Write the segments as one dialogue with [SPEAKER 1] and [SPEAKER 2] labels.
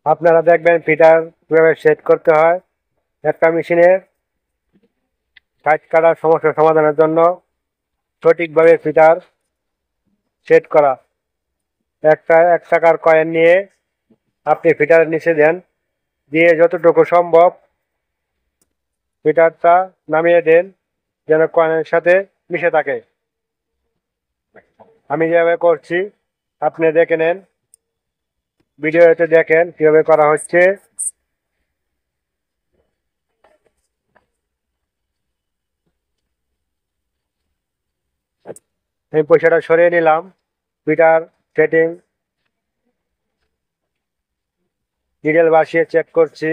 [SPEAKER 1] আপনারা দেখবেন ফিটার কিভাবে সেট করতে হয়। একটা মেশিনের সাইড কাটার সমস্যা সমাধানের জন্য সঠিকভাবে ফিটার সেট করা। একটা 1 টাকার কয়েন নিয়ে আপনি ফিটারের নিচে দেন, দিয়ে যতটুকু সম্ভব ফিটারটা নামিয়ে দেন যেন কয়েনের সাথে মিশে থাকে। আমি যেভাবে করছি আপনি দেখে নেন, ভিডিওতে দেখেন কিভাবে করা হচ্ছে। আমি পয়সাটা সরিয়ে নিলাম। ফিটার সেটিং নিডেল বসিয়ে চেক করছি,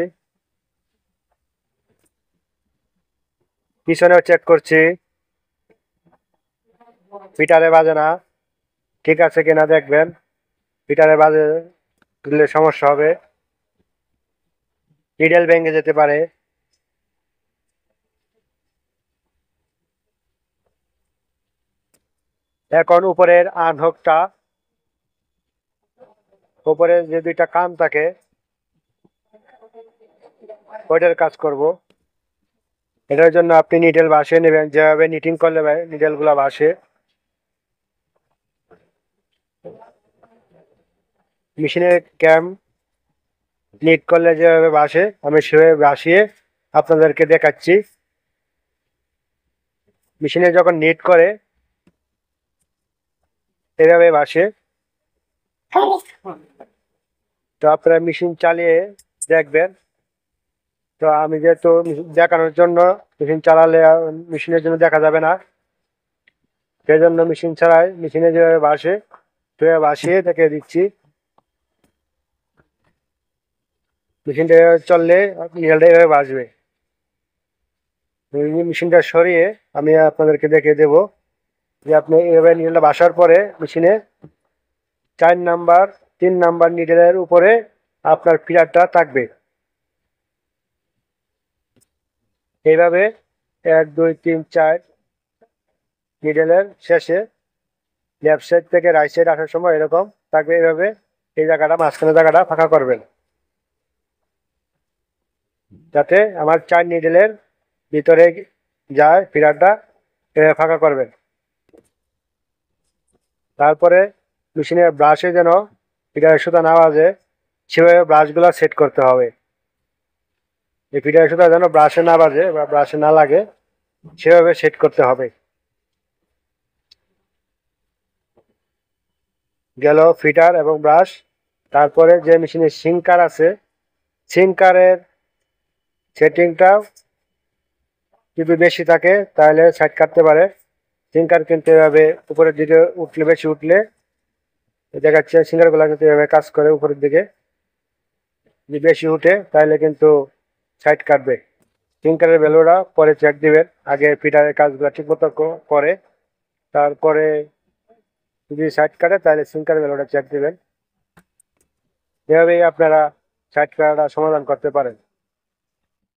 [SPEAKER 1] পিছনেও চেক করছি ফিটারে বাজে না, ঠিক আছে কিনা দেখবেন। ফিটারে বাজে দিলে সমস্যা হবে, নিডেল ভেঙে যেতে পারে। এখন উপরের আনহুকটা, উপরে যে 2টা কান থাকে ওইটার কাজ করব। এটার জন্য আপনি নিডেল বাসে নেবেন, যেভাবে নিটিং করলে নিডেল গুলা বাসে। মেশিনের ক্যাম নিট করলে যেভাবে বাসে আমি সেভাবে বাসিয়ে আপনাদেরকে দেখাচ্ছি। মেশিনে যখন নিট করে এভাবে বাসে। তো আপনারা মেশিন চালিয়ে দেখবেন। তো আমি যেহেতু দেখানোর জন্য, মেশিন চালালে মেশিনের জন্য দেখা যাবে না, সেই জন্য মেশিন ছাড়াই মেশিনে যেভাবে বাসে সেভাবে বাসিয়ে দেখে দিচ্ছি। মেশিনটা চললে নিডেলটা এভাবে বাসবে। মেশিনটা সরিয়ে আমি আপনাদেরকে দেখে দেব যে আপনি এভাবে নিডেলটা বাসার পরে মেশিনে 4 নাম্বার 3 নাম্বার নিডেলের উপরে আপনার ফিটারটা থাকবে। এইভাবে 1 2 3 4 নিডেলের শেষে লেফট সাইড থেকে রাইট সাইড আসার সময় এরকম থাকবে। এইভাবে এই জায়গাটা, মাঝখানে জায়গাটা ফাঁকা করবেন যাতে আমার 4 নিডেলের ভিতরে যায় ফিটারটা, এভাবে ফাঁকা করবেন। তারপরে মেশিনের ব্রাশে যেন ফিটারের সুতা না বাজে সেভাবে ব্রাশগুলো সেট করতে হবে। এই ফিটারের সুতা যেন ব্রাশে না বাজে বা ব্রাশে না লাগে সেভাবে সেট করতে হবে। গেল ফিটার এবং ব্রাশ। তারপরে যে মেশিনের সিঙ্কার আছে, সিঙ্কারের সেটিংটা যদি বেশি থাকে তাহলে সাইড কাটতে পারে। সিঙ্কার কিন্তু এভাবে উপরের দিকে উঠলে, বেশি উঠলে দেখা যাচ্ছে সিঙ্কার গুলা কিন্তু এভাবে কাজ করে উপরের দিকে। যদি বেশি উঠে তাহলে কিন্তু সাইড কাটবে। সিঙ্কারের ভ্যালুটা পরে চেক দিবেন, আগে ফিটারের কাজগুলো ঠিক মতো করে তারপরে যদি সাইড কাটে তাহলে সিঙ্কারের ভ্যালুটা চেক দিবেন। এভাবেই আপনারা সাইড কাটাটা সমাধান করতে পারেন।